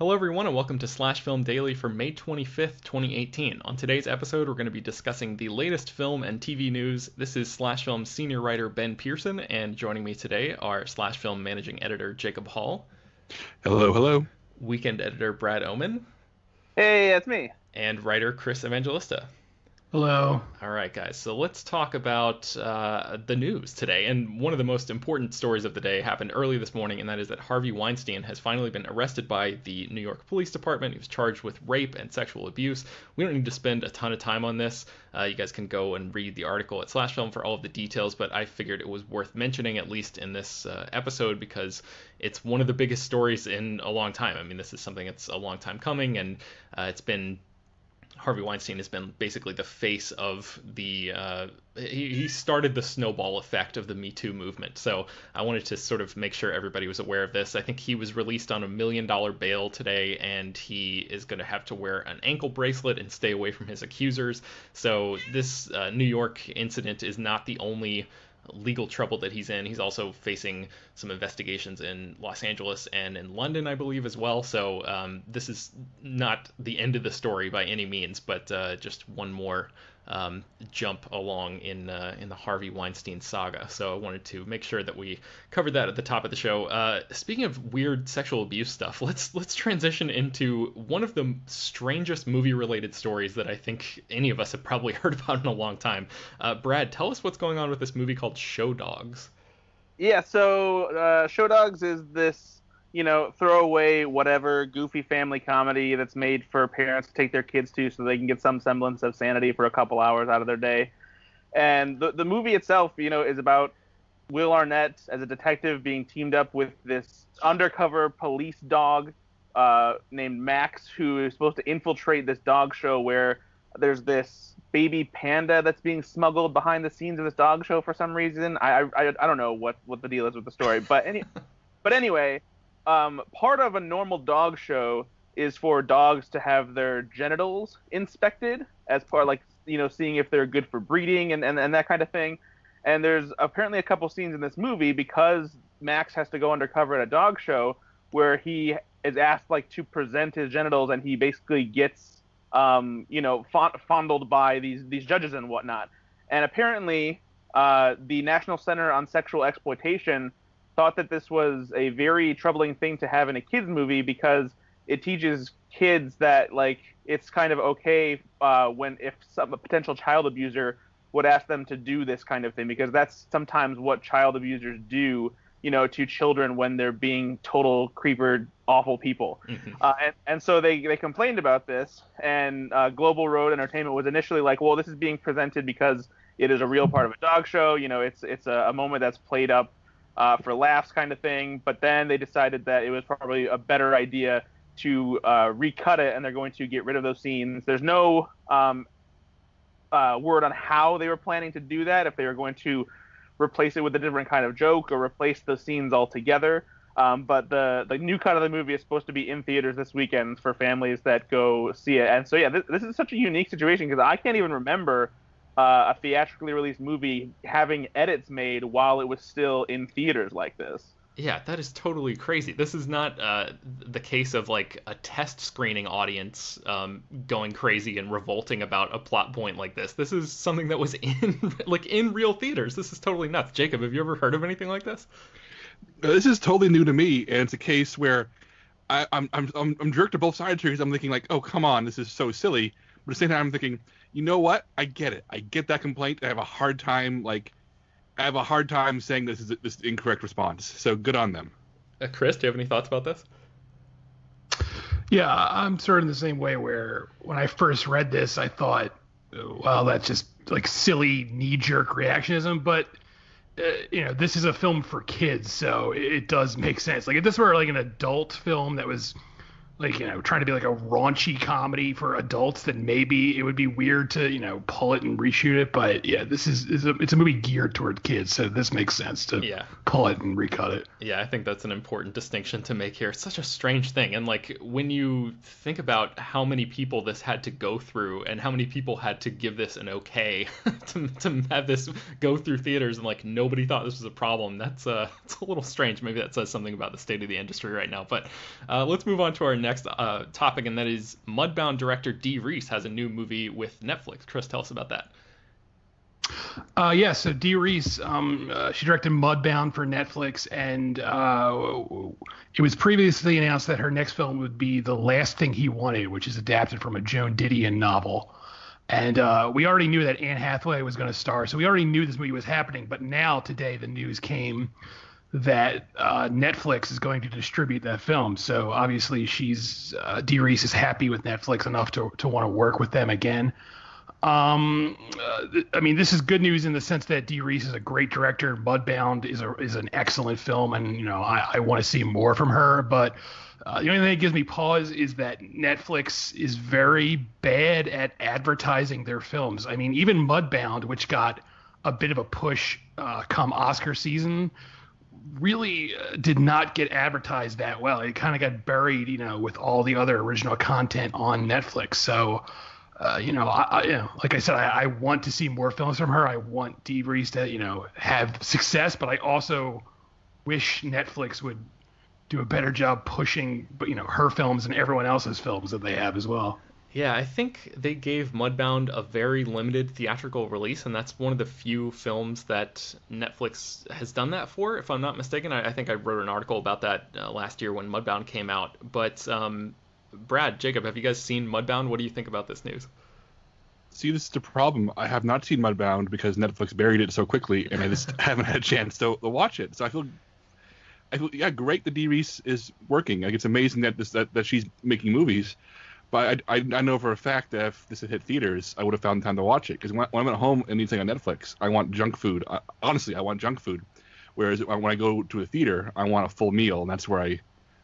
Hello, everyone, and welcome to Slash Film Daily for May 25th, 2018. On today's episode, we're going to be discussing the latest film and TV news. This is Slash Film senior writer Ben Pearson, and joining me today are Slash Film managing editor Jacob Hall, Hello, hello. weekend editor Brad Oman, Hey, that's me. and writer Chris Evangelista. Hello. All right, guys, so let's talk about the news today. And one of the most important stories of the day happened early this morning, and that is that Harvey Weinstein has finally been arrested by the New York Police Department. He was charged with rape and sexual abuse. We don't need to spend a ton of time on this. You guys can go and read the article at Slash Film for all of the details, but I figured it was worth mentioning, at least in this episode, because it's one of the biggest stories in a long time. I mean, this is something that's a long time coming, and it's been... Harvey Weinstein has been basically the face of the he started the snowball effect of the Me Too movement. So I wanted to sort of make sure everybody was aware of this. I think he was released on $1 million bail today, and he is going to have to wear an ankle bracelet and stay away from his accusers. So this New York incident is not the only legal trouble that he's in. He's also facing some investigations in Los Angeles and in London, I believe, as well. So this is not the end of the story by any means, but just one more jump along in the Harvey Weinstein saga. So I wanted to make sure that we covered that at the top of the show. Speaking of weird sexual abuse stuff, let's transition into one of the strangest movie-related stories that I think any of us have probably heard about in a long time. Brad, tell us what's going on with this movie called Show Dogs. Yeah, so Show Dogs is this, throwaway, whatever, goofy family comedy that's made for parents to take their kids to so they can get some semblance of sanity for a couple hours out of their day. And the movie itself, is about Will Arnett as a detective being teamed up with this undercover police dog named Max, who is supposed to infiltrate this dog show where there's this baby panda that's being smuggled behind the scenes of this dog show for some reason. I don't know what the deal is with the story, but anyway, part of a normal dog show is for dogs to have their genitals inspected as part, like, seeing if they're good for breeding and that kind of thing. And there's apparently a couple scenes in this movie, because Max has to go undercover at a dog show, where he is asked to present his genitals, and he basically gets fondled by these judges and whatnot. And apparently the National Center on Sexual Exploitation thought that this was a very troubling thing to have in a kids movie, because it teaches kids that it's kind of okay if a potential child abuser would ask them to do this kind of thing, because that's sometimes what child abusers do to children when they're being total creeper, awful people. Mm-hmm. And so they complained about this, and Global Road Entertainment was initially like, well, this is being presented because it is a real part of a dog show. It's a moment that's played up for laughs kind of thing. But then they decided that it was probably a better idea to recut it, and they're going to get rid of those scenes. There's no word on how they were planning to do that, if they were going to replace it with a different kind of joke or replace the scenes altogether. But the new cut of the movie is supposed to be in theaters this weekend for families that go see it. And so, yeah, this is such a unique situation, because I can't even remember a theatrically released movie having edits made while it was still in theaters like this. Yeah, that is totally crazy. This is not the case of a test screening audience going crazy and revolting about a plot point like this. This is something that was in real theaters. This is totally nuts. Jacob, have you ever heard of anything like this? This is totally new to me, and it's a case where I'm jerked to both sides here, because I'm thinking oh, come on, this is so silly. But at the same time, I'm thinking, you know what? I get it. I get that complaint. I have a hard time saying this is the incorrect response. So good on them. Chris, do you have any thoughts about this? Yeah, I'm sort of in the same way, where when I first read this, I thought, well, that's just silly knee-jerk reactionism. But this is a film for kids, so it does make sense. If this were an adult film that was trying to be a raunchy comedy for adults, then maybe it would be weird to, pull it and reshoot it. But yeah, it's a movie geared toward kids, so this makes sense to pull it and recut it. Yeah, I think that's an important distinction to make here. It's such a strange thing. And when you think about how many people this had to go through, and how many people had to give this an okay to have this go through theaters, and nobody thought this was a problem, it's a little strange. Maybe that says something about the state of the industry right now. But let's move on to our next next topic, and that is Mudbound director Dee Rees has a new movie with Netflix. Chris, tell us about that. Yeah, so Dee Rees, she directed Mudbound for Netflix, and it was previously announced that her next film would be The Last Thing He Wanted, which is adapted from a Joan Didion novel. And we already knew that Anne Hathaway was going to star, so we already knew this movie was happening. But now, today, the news came that Netflix is going to distribute that film. So obviously, Dee Rees is happy with Netflix enough to want to work with them again. I mean, this is good news in the sense that Dee Rees is a great director. Mudbound is an excellent film, and I want to see more from her. But the only thing that gives me pause is that Netflix is very bad at advertising their films. I mean, even Mudbound, which got a bit of a push come Oscar season, really did not get advertised that well. It kind of got buried, with all the other original content on Netflix. So. Like I said, I want to see more films from her. I want Dee Rees to, have success, but I also wish Netflix would do a better job pushing, her films and everyone else's films that they have as well. Yeah, I think they gave Mudbound a very limited theatrical release, and that's one of the few films that Netflix has done that for, if I'm not mistaken. I think I wrote an article about that last year when Mudbound came out. But Brad, Jacob, have you guys seen Mudbound? What do you think about this news? See, this is the problem. I have not seen Mudbound because Netflix buried it so quickly, and I just haven't had a chance to watch it. So I feel, yeah, great that Dee Rees is working. Like, it's amazing that she's making movies. But I know for a fact that if this had hit theaters, I would have found time to watch it. Because when I'm at home and need something on Netflix, I want junk food. Honestly, I want junk food. Whereas when I go to a theater, I want a full meal, and that's where I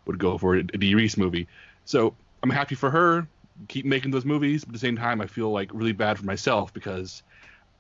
would go for a Dee Rees movie. So I'm happy for her. Keep making those movies, but at the same time, I feel like really bad for myself because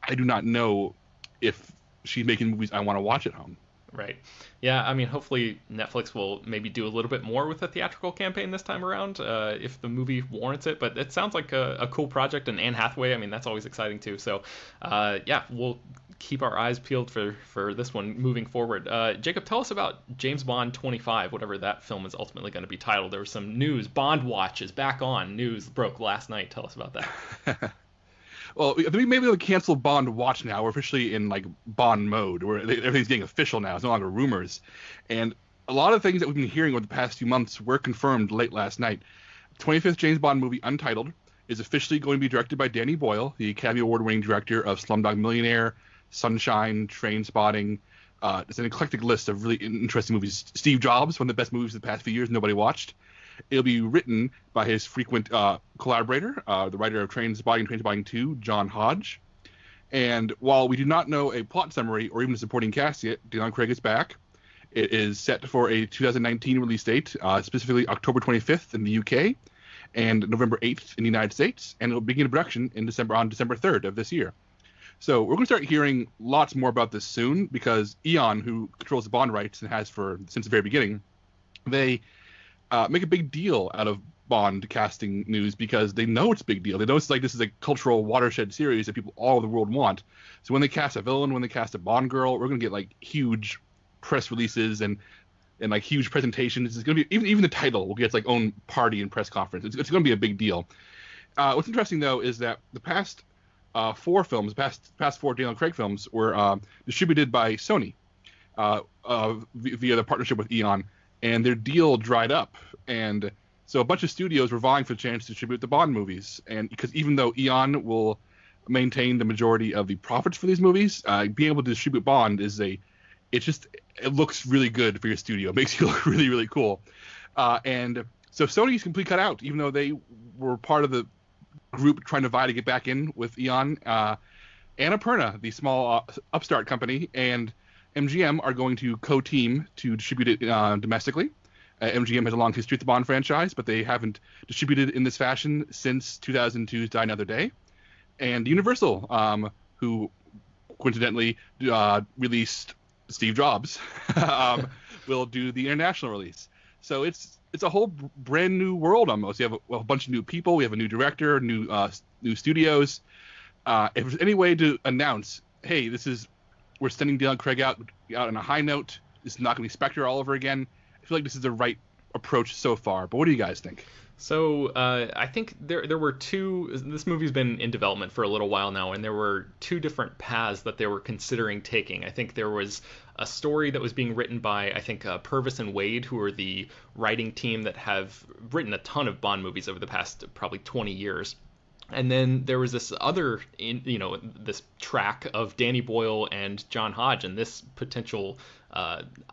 I do not know if she's making movies I want to watch at home. Right. Yeah, I mean, hopefully Netflix will maybe do a little bit more with the theatrical campaign this time around, if the movie warrants it. But it sounds like a cool project, and Anne Hathaway, I mean, that's always exciting too. So, yeah, we'll keep our eyes peeled for this one moving forward. Jacob, tell us about James Bond 25, whatever that film is ultimately going to be titled. There was some news. Bond Watch is back on. News broke last night. Tell us about that. Well, maybe they'll cancel Bond Watch now. We're officially in like Bond mode, where everything's getting official now. It's no longer rumors. And a lot of things that we've been hearing over the past few months were confirmed late last night. 25th James Bond movie, Untitled, is officially going to be directed by Danny Boyle, the Academy Award-winning director of Slumdog Millionaire, Sunshine, Trainspotting. It's an eclectic list of really interesting movies. Steve Jobs, one of the best movies of the past few years, nobody watched. It'll be written by his frequent collaborator, the writer of Trainspotting and Trainspotting 2, John Hodge. And while we do not know a plot summary or even a supporting cast yet, Daniel Craig is back. It is set for a 2019 release date, specifically October 25th in the UK and November 8th in the United States. And it'll begin production on December 3rd of this year. So we're going to start hearing lots more about this soon because Eon, who controls the Bond rights and has since the very beginning, they make a big deal out of Bond casting news because they know it's a big deal. They know it's like this is a cultural watershed series that people all over the world want. So when they cast a villain, when they cast a Bond girl, we're going to get like huge press releases and like huge presentations. It's going to be even the title will get its like own party and press conference. It's going to be a big deal. What's interesting though is that the past four Daniel Craig films were distributed by Sony via the partnership with Eon. And their deal dried up, and so a bunch of studios were vying for the chance to distribute the Bond movies. And because even though Eon will maintain the majority of the profits for these movies, being able to distribute Bond it looks really good for your studio. It makes you look really, really cool. And so Sony's completely cut out, even though they were part of the group trying to vie to get back in with Eon. Annapurna, the small upstart company, and MGM are going to co-team to distribute it domestically. MGM has a long history with the Bond franchise, but they haven't distributed in this fashion since 2002's Die Another Day. And Universal, who coincidentally released Steve Jobs, will do the international release. So it's a whole brand new world almost. You have a bunch of new people. We have a new director, new studios. If there's any way to announce, hey, we're sending Daniel Craig out on a high note. This is not going to be Spectre all over again. I feel like this is the right approach so far. But what do you guys think? So I think there were two. This movie's been in development for a little while now, and there were two different paths that they were considering taking. I think there was a story that was being written by, I think, Purvis and Wade, who are the writing team that have written a ton of Bond movies over the past probably 20 years. And then there was this other, this track of Danny Boyle and John Hodge and this potential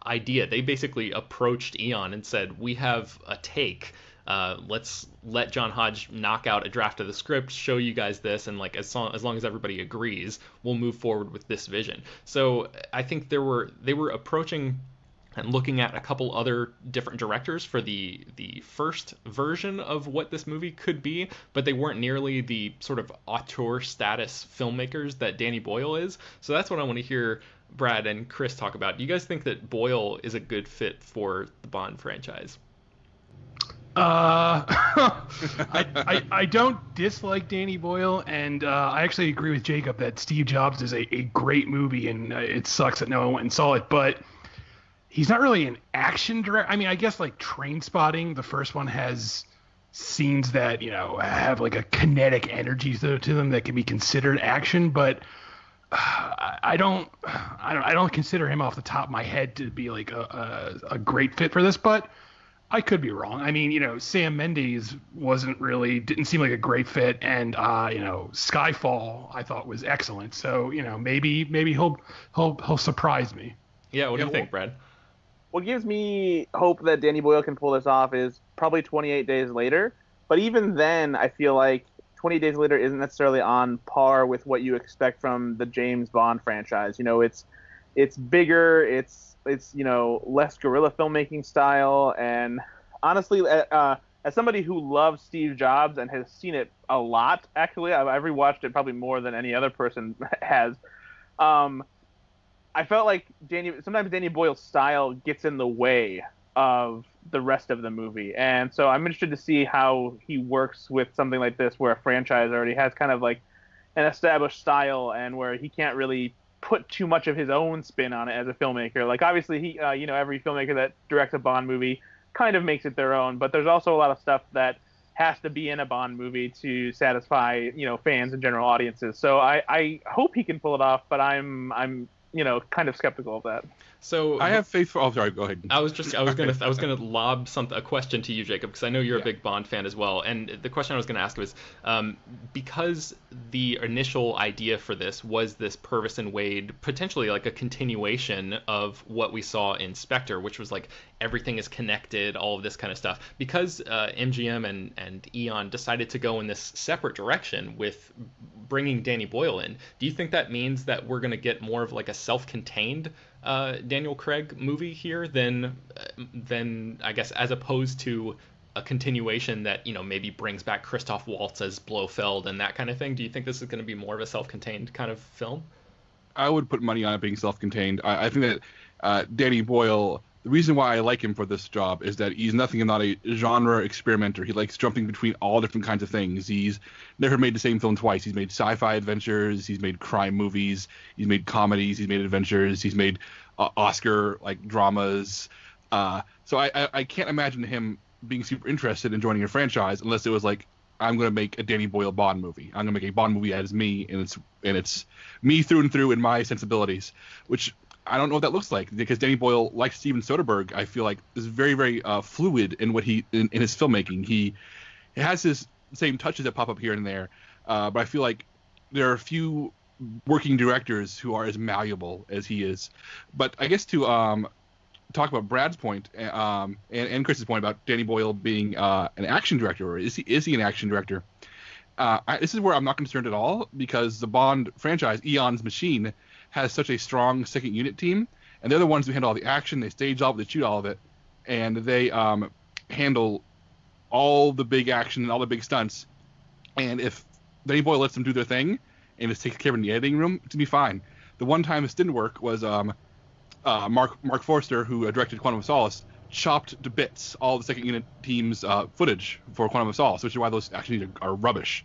idea. They basically approached Eon and said, we have a take. Let's let John Hodge knock out a draft of the script, show you guys this, and as long as everybody agrees, we'll move forward with this vision. So I think they were approaching and looking at a couple other different directors for the first version of what this movie could be, but they weren't nearly the sort of auteur status filmmakers that Danny Boyle is. So that's what I want to hear Brad and Chris talk about. Do you guys think that Boyle is a good fit for the Bond franchise? I don't dislike Danny Boyle, and I actually agree with Jacob that Steve Jobs is a great movie, and it sucks that no one went and saw it, but he's not really an action director. I mean, I guess like Trainspotting, the first one, has scenes that, have like a kinetic energy to them that can be considered action, but I don't consider him off the top of my head to be like a great fit for this, but I could be wrong. I mean, Sam Mendes didn't seem like a great fit, and Skyfall I thought was excellent. So maybe he'll surprise me. Yeah, what do you think, Brad? What gives me hope that Danny Boyle can pull this off is probably 28 Days Later. But even then, I feel like 28 Days Later isn't necessarily on par with what you expect from the James Bond franchise. It's bigger, it's less guerrilla filmmaking style, and honestly, as somebody who loves Steve Jobs and has seen it a lot, actually, I've rewatched it probably more than any other person has. I felt like sometimes Danny Boyle's style gets in the way of the rest of the movie, and so I'm interested to see how he works with something like this, where a franchise already has kind of like an established style, and where he can't really put too much of his own spin on it as a filmmaker. Like, obviously, he, every filmmaker that directs a Bond movie kind of makes it their own, but there's also a lot of stuff that has to be in a Bond movie to satisfy, fans and general audiences. So I hope he can pull it off, but I'm kind of skeptical of that. So I have faith for. Oh, sorry. Go ahead. I was gonna lob a question to you, Jacob, because I know you're a big Bond fan as well. And the question I was gonna ask was, because the initial idea for this was this Purvis and Wade, potentially like a continuation of what we saw in Spectre, which was like everything is connected, all of this kind of stuff. Because MGM and Eon decided to go in this separate direction with bringing Danny Boyle in, do you think that means that we're gonna get more of like a self-contained Daniel Craig movie here than I guess, as opposed to a continuation that maybe brings back Christoph Waltz as Blofeld and that kind of thing? Do you think this is going to be more of a self-contained kind of film? I would put money on it being self-contained. I think that Danny Boyle, the reason why I like him for this job is that he's nothing if not a genre experimenter. He likes jumping between all different kinds of things. He's never made the same film twice. He's made sci-fi adventures. He's made crime movies. He's made comedies. He's made adventures. He's made Oscar dramas. So I can't imagine him being super interested in joining a franchise unless it was like, I'm going to make a Danny Boyle Bond movie. I'm going to make a Bond movie as me, and it's me through and through in my sensibilities, which I don't know what that looks like, because Danny Boyle, like Steven Soderbergh, I feel like is very, very fluid in what in his filmmaking. He has his same touches that pop up here and there, but I feel like there are a few working directors who are as malleable as he is. But I guess to talk about Brad's point and Chris's point about Danny Boyle being an action director, or is he an action director? This is where I'm not concerned at all, because the Bond franchise, Eon's machine, has such a strong second unit team, and they're the ones who handle all the action. They stage all of it, they shoot all of it, and they handle all the big action and all the big stunts. And if Danny Boyle lets them do their thing and just takes care of it in the editing room, it's gonna be fine. The one time this didn't work was Mark Forster, who directed Quantum of Solace, chopped to bits all the second unit team's footage for Quantum of Solace, which is why those action scenes are rubbish.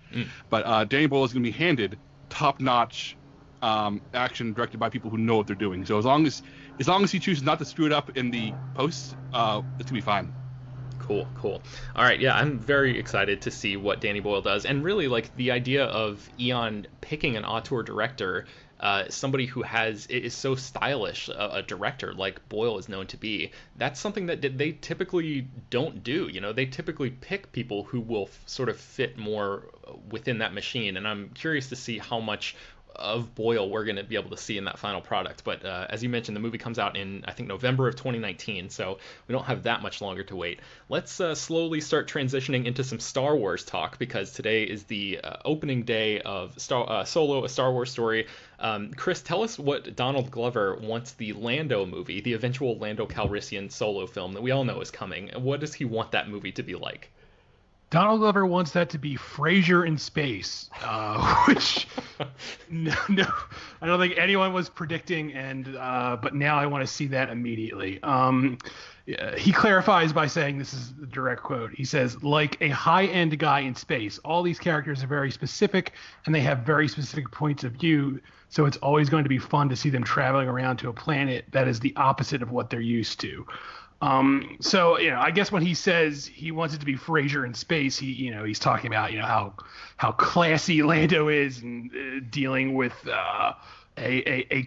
But Danny Boyle is going to be handed top-notch action directed by people who know what they're doing. So as long as he chooses not to screw it up in the posts, it's going to be fine. Cool, cool. All right, yeah, I'm very excited to see what Danny Boyle does, and really like the idea of Eon picking an auteur director, somebody who is so stylish, a director like Boyle is known to be. That's something that they typically don't do. You know, they typically pick people who will sort of fit more within that machine, and I'm curious to see how much of Boyle we're going to be able to see in that final product. But as you mentioned, the movie comes out in, I think, November of 2019, so we don't have that much longer to wait. Let's slowly start transitioning into some Star Wars talk, because today is the opening day of Solo, a Star Wars story. Chris, tell us what Donald Glover wants the Lando movie, the eventual Lando Calrissian Solo film that we all know is coming. What does he want that movie to be like? Donald Glover wants that to be Frasier in space, which no, I don't think anyone was predicting, but now I want to see that immediately. He clarifies by saying, this is the direct quote, he says, like a high-end guy in space, all these characters are very specific, and they have very specific points of view, so it's always going to be fun to see them traveling around to a planet that is the opposite of what they're used to. So, I guess when he says he wants it to be Frasier in space, he's talking about, how classy Lando is and dealing with a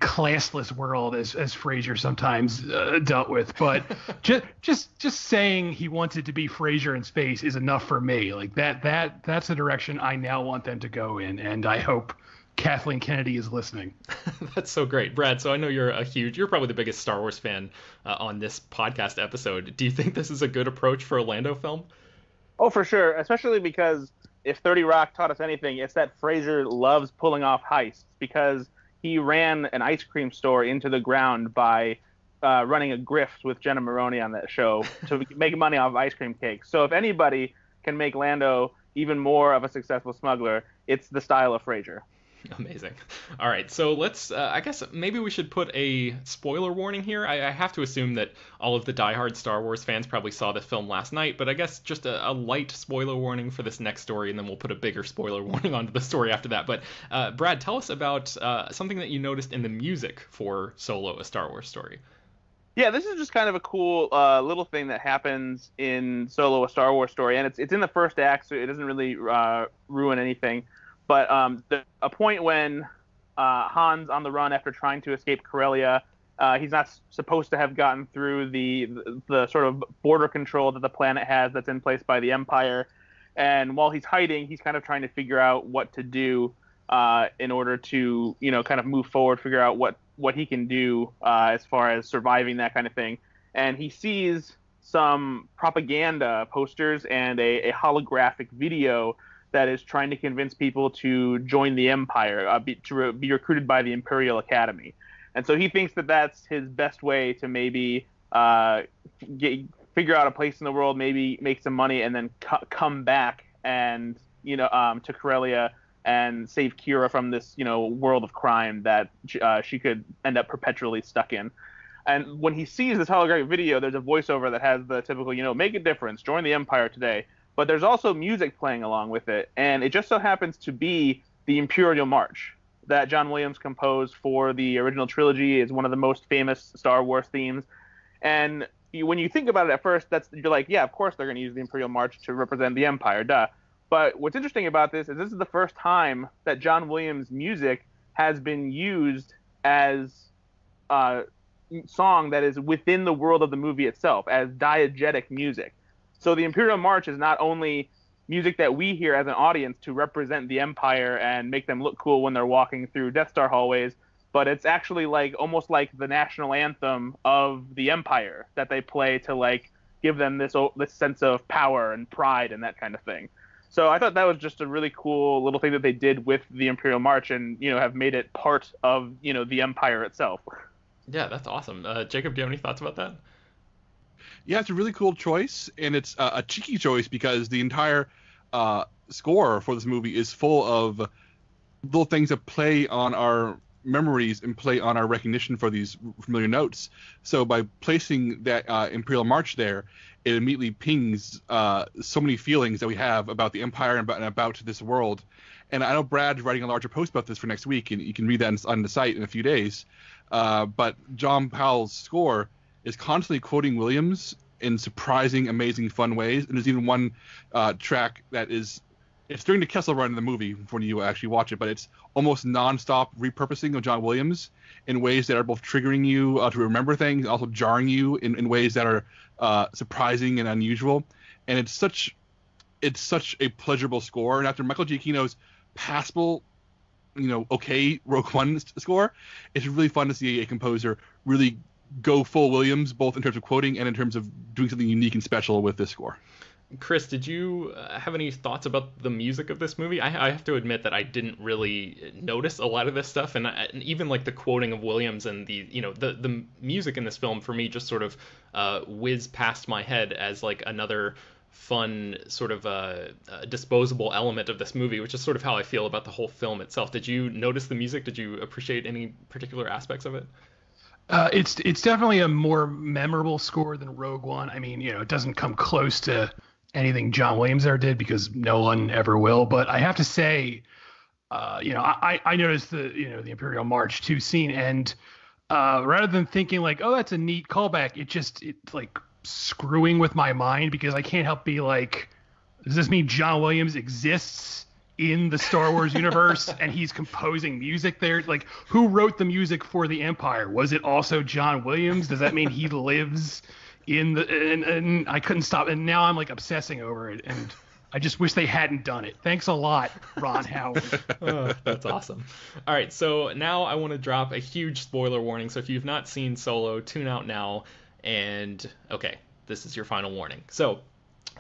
classless world as Frasier sometimes dealt with. But just saying he wants it to be Frasier in space is enough for me. Like that's the direction I now want them to go in, and I hope Kathleen Kennedy is listening. That's so great. Brad, so I know you're probably the biggest Star Wars fan on this podcast episode. Do you think this is a good approach for a Lando film? Oh, for sure. Especially because if 30 Rock taught us anything, it's that Frasier loves pulling off heists, because he ran an ice cream store into the ground by running a grift with Jenna Maroney on that show to make money off ice cream cakes. So if anybody can make Lando even more of a successful smuggler, it's the style of Frasier. Amazing. All right, so let's, I guess maybe we should put a spoiler warning here. I have to assume that all of the diehard Star Wars fans probably saw the film last night, but I guess just a light spoiler warning for this next story, and then we'll put a bigger spoiler warning onto the story after that. But Brad, tell us about something that you noticed in the music for Solo, a Star Wars story. Yeah, this is just kind of a cool little thing that happens in Solo, a Star Wars story, and it's in the first act, so it doesn't really ruin anything. But a point when Han's on the run after trying to escape Corellia, he's not supposed to have gotten through the sort of border control that the planet has that's in place by the Empire. And while he's hiding, he's kind of trying to figure out what to do in order to, kind of move forward, figure out what he can do as far as surviving that kind of thing. And he sees some propaganda posters and a holographic video that is trying to convince people to join the Empire, to be recruited by the Imperial Academy. And so he thinks that that's his best way to maybe figure out a place in the world, maybe make some money, and then come back and, to Corellia and save Kira from this, world of crime that she could end up perpetually stuck in. And when he sees this holographic video, there's a voiceover that has the typical, make a difference, join the Empire today. But there's also music playing along with it, and it just so happens to be the Imperial March that John Williams composed for the original trilogy. Is one of the most famous Star Wars themes. And when you think about it at first, you're like, yeah, of course they're going to use the Imperial March to represent the Empire, duh. But what's interesting about this is the first time that John Williams' music has been used as a song that is within the world of the movie itself, as diegetic music. So the Imperial March is not only music that we hear as an audience to represent the Empire and make them look cool when they're walking through Death Star hallways, but it's actually almost like the national anthem of the Empire that they play to give them this sense of power and pride and that kind of thing. So I thought that was just a really cool little thing that they did with the Imperial March, and have made it part of the Empire itself. Yeah, that's awesome. Jacob, do you have any thoughts about that? Yeah, it's a really cool choice, and it's a cheeky choice because the entire score for this movie is full of little things that play on our memories and play on our recognition for these familiar notes. So by placing that Imperial March there, it immediately pings so many feelings that we have about the Empire and about this world. And I know Brad's writing a larger post about this for next week, and you can read that on the site in a few days. But John Powell's score is constantly quoting Williams in surprising, amazing, fun ways. And there's even one track that is, it's during the Kessel Run in the movie when you actually watch it, but it's almost nonstop repurposing of John Williams in ways that are both triggering you to remember things, and also jarring you in ways that are surprising and unusual. And it's such a pleasurable score. And after Michael Giacchino's passable, okay Rogue One score, it's really fun to see a composer really go full Williams, both in terms of quoting and in terms of doing something unique and special with this score. Chris, did you have any thoughts about the music of this movie? I have to admit that I didn't really notice a lot of this stuff, and even like the quoting of Williams and the music in this film for me just sort of whizzed past my head as like another fun sort of disposable element of this movie, which is sort of how I feel about the whole film itself. Did you notice the music? Did you appreciate any particular aspects of it? It's definitely a more memorable score than Rogue One. I mean, it doesn't come close to anything John Williams ever did, because no one ever will. But I have to say, I noticed the Imperial March 2 scene, and rather than thinking like, oh, that's a neat callback, it's like screwing with my mind, because I can't help be like, does this mean John Williams exists in the Star Wars universe and he's composing music there? Like, who wrote the music for the Empire? Was it also John Williams? Does that mean he lives in the and I couldn't stop, and now I'm like obsessing over it, and I just wish they hadn't done it. Thanks a lot, Ron Howard. Oh, that's awesome. All right, so now I want to drop a huge spoiler warning. So if you've not seen Solo, tune out now. And okay, this is your final warning. So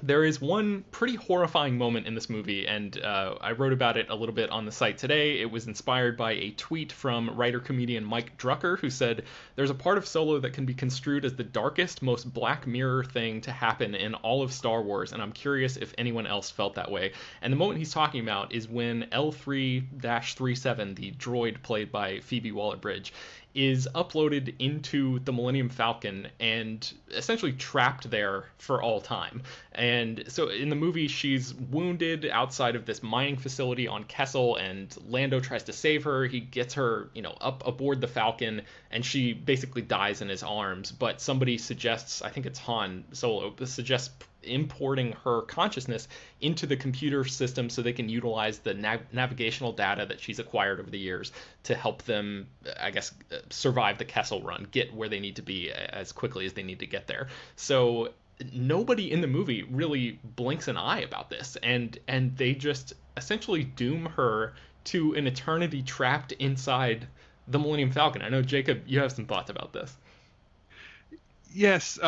there is one pretty horrifying moment in this movie, and I wrote about it a little bit on the site today. It was inspired by a tweet from writer-comedian Mike Drucker, who said, "There's a part of Solo that can be construed as the darkest, most Black Mirror thing to happen in all of Star Wars, and I'm curious if anyone else felt that way." And the moment he's talking about is when L3-37, the droid played by Phoebe Waller-Bridge, is uploaded into the Millennium Falcon and essentially trapped there for all time. And so in the movie, she's wounded outside of this mining facility on Kessel, and Lando tries to save her. He gets her, up aboard the Falcon, and she basically dies in his arms. But somebody suggests, I think it's Han Solo, suggests importing her consciousness into the computer system so they can utilize the navigational data that she's acquired over the years to help them, I guess, survive the Kessel Run, get where they need to be as quickly as they need to get there. So nobody in the movie really blinks an eye about this, and they just essentially doom her to an eternity trapped inside the Millennium Falcon. I know, Jacob, you have some thoughts about this. Yes,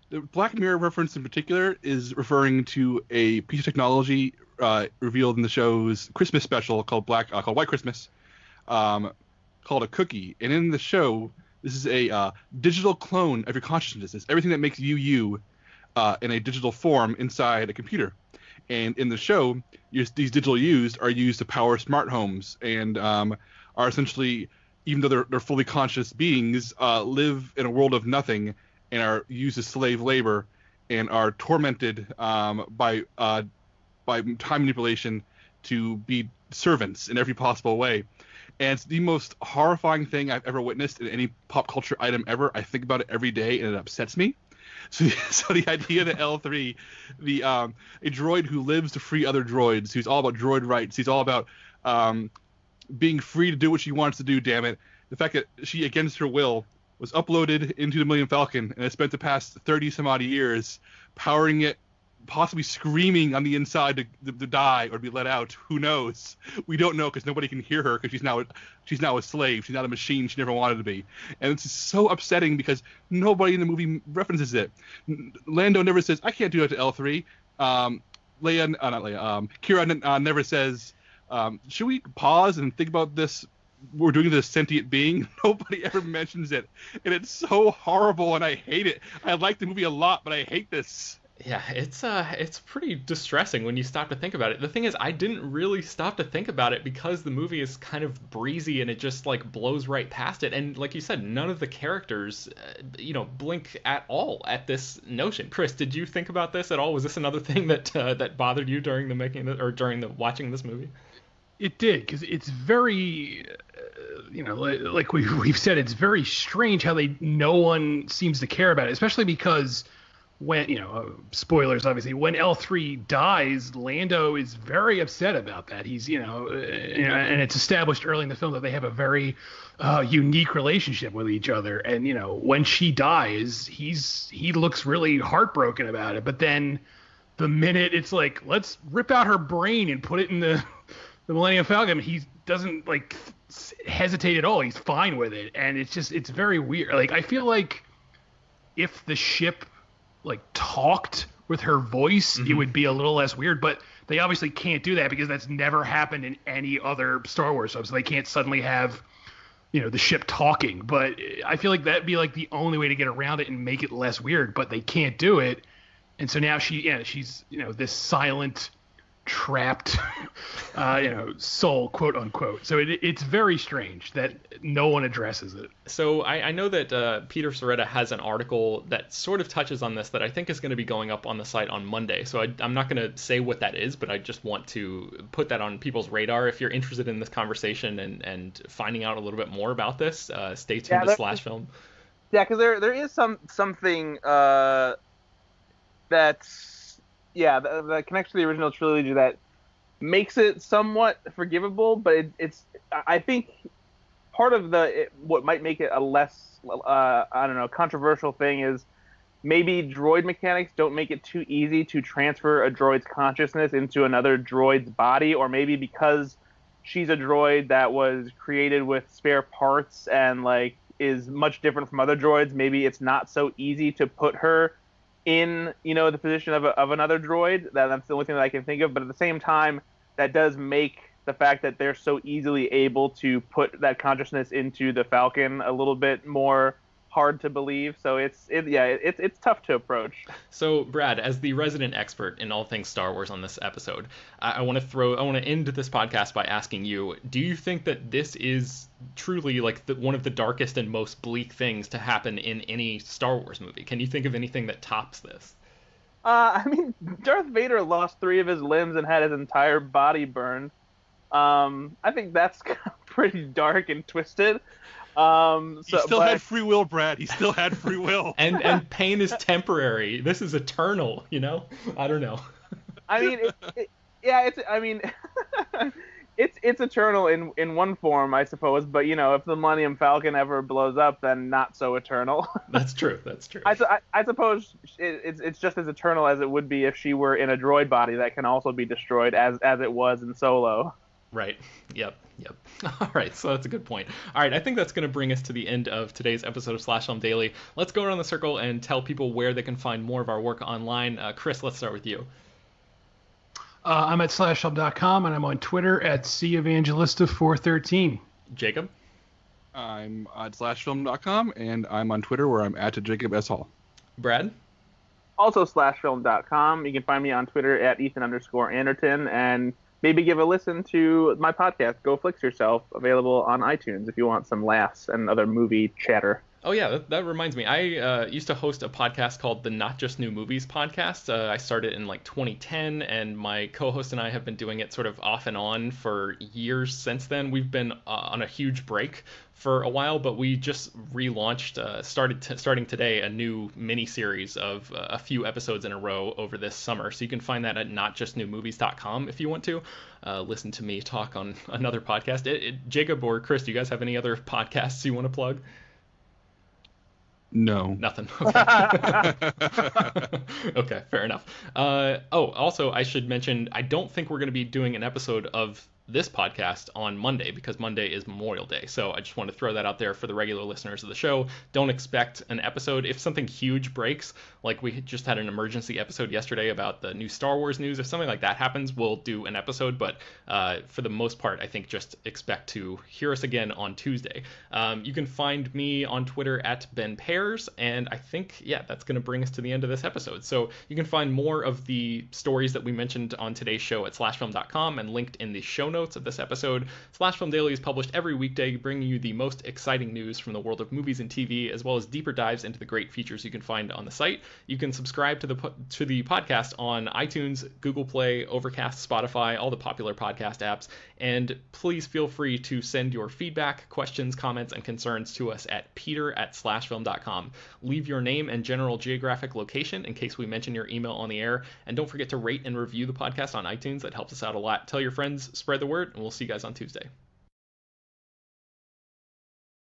the Black Mirror reference in particular is referring to a piece of technology revealed in the show's Christmas special called White Christmas, called a cookie. And in the show, this is a digital clone of your consciousness. It's everything that makes you in a digital form inside a computer. And in the show, these digital yous are used to power smart homes, and are essentially, even though they're fully conscious beings, live in a world of nothing and are used as slave labor and are tormented by time manipulation to be servants in every possible way. And it's the most horrifying thing I've ever witnessed in any pop culture item ever. I think about it every day, and it upsets me. So the idea that L3, a droid who lives to free other droids, who's all about droid rights, he's all about being free to do what she wants to do, damn it. The fact that she, against her will, was uploaded into the Millennium Falcon and has spent the past 30 some odd years powering it, possibly screaming on the inside to die or to be let out. Who knows? We don't know, because nobody can hear her, because she's now a slave. She's not a machine she never wanted to be. And it's so upsetting because nobody in the movie references it. Lando never says, "I can't do that to L3." Kira never says, "Should we pause and think about this? We're doing this sentient being." Nobody ever mentions it, and it's so horrible, and I hate it. I like the movie a lot, but I hate this. Yeah, it's pretty distressing when you stop to think about it. The thing is, I didn't really stop to think about it because the movie is kind of breezy and it just like blows right past it. And like you said, none of the characters, blink at all at this notion. Chris, did you think about this at all? Was this another thing that bothered you during the making of or during the watching this movie? It did, because it's very, like we've said, it's very strange how no one seems to care about it, especially because when, spoilers obviously, when L3 dies, Lando is very upset about that. He's, and it's established early in the film that they have a very unique relationship with each other. And, when she dies, he looks really heartbroken about it. But then the minute it's like, let's rip out her brain and put it in the Millennium Falcon, he doesn't like hesitate at all. He's fine with it. And it's very weird. Like, I feel like if the ship like talked with her voice, it would be a little less weird, but they obviously can't do that because that's never happened in any other Star Wars film, so they can't suddenly have the ship talking. But I feel like that'd be like the only way to get around it and make it less weird, but they can't do it. And so now she's this silent, trapped soul, quote unquote. So it's very strange that no one addresses it. So I know that Peter Soretta has an article that sort of touches on this that I think is going to be going up on the site on Monday. So I'm not going to say what that is, but I just want to put that on people's radar. If you're interested in this conversation and finding out a little bit more about this, stay tuned to Slash Film. Yeah, because there is something that's that connects to the original trilogy that makes it somewhat forgivable, but I think part of what might make it a less controversial thing is maybe droid mechanics don't make it too easy to transfer a droid's consciousness into another droid's body, or maybe because she's a droid that was created with spare parts and like is much different from other droids, maybe it's not so easy to put her in the position of another droid. That's the only thing that I can think of. But at the same time, that does make the fact that they're so easily able to put that consciousness into the Falcon a little bit more hard to believe. So it's tough to approach. So Brad, as the resident expert in all things Star Wars on this episode, I want to end this podcast by asking you, do you think that this is truly like one of the darkest and most bleak things to happen in any Star Wars movie? Can you think of anything that tops this? I mean, Darth Vader lost 3 of his limbs and had his entire body burned. I think that's pretty dark and twisted. He still had free will, Brad. He still had free will. and pain is temporary. This is eternal, I don't know. I mean, it's eternal in one form, I suppose. But if the Millennium Falcon ever blows up, then not so eternal. That's true. I suppose it's just as eternal as it would be if she were in a droid body that can also be destroyed, as it was in Solo. Right. Yep. All right, so that's a good point. All right, I think that's going to bring us to the end of today's episode of Slash Film Daily. Let's go around the circle and tell people where they can find more of our work online. Chris, let's start with you. I'm at slashfilm.com, and I'm on Twitter at CEvangelista413. Jacob? I'm at slashfilm.com, and I'm on Twitter where I'm at Jacob S. Hall. Brad? Also slashfilm.com. You can find me on Twitter at Ethan_Anderton, and maybe give a listen to my podcast, Go Flix Yourself, available on iTunes if you want some laughs and other movie chatter. Oh, yeah, that reminds me. I used to host a podcast called the Not Just New Movies podcast. I started in 2010, and my co-host and I have been doing it sort of off and on for years since then. We've been on a huge break for a while, but we just relaunched, starting today, a new mini-series of a few episodes in a row over this summer. So you can find that at notjustnewmovies.com if you want to listen to me talk on another podcast. Jacob or Chris, do you guys have any other podcasts you want to plug? No. Nothing. Okay. Okay, fair enough. Also, I should mention, I don't think we're going to be doing an episode of this podcast on Monday because Monday is Memorial Day. So I just want to throw that out there for the regular listeners of the show. Don't expect an episode. If something huge breaks, like we just had an emergency episode yesterday about the new Star Wars news, if something like that happens, we'll do an episode. But for the most part, I think just expect to hear us again on Tuesday. You can find me on Twitter at Ben Pearson, and I think, that's going to bring us to the end of this episode. So you can find more of the stories that we mentioned on today's show at slashfilm.com and linked in the show notes. notes of this episode. Slash Film Daily is published every weekday, bringing you the most exciting news from the world of movies and TV, as well as deeper dives into the great features you can find on the site. You can subscribe to the podcast on iTunes, Google Play, Overcast, Spotify, all the popular podcast apps, and please feel free to send your feedback, questions, comments, and concerns to us at peter@slashfilm.com. Leave your name and general geographic location in case we mention your email on the air, and don't forget to rate and review the podcast on iTunes. That helps us out a lot. Tell your friends, spread the word, and we'll see you guys on Tuesday.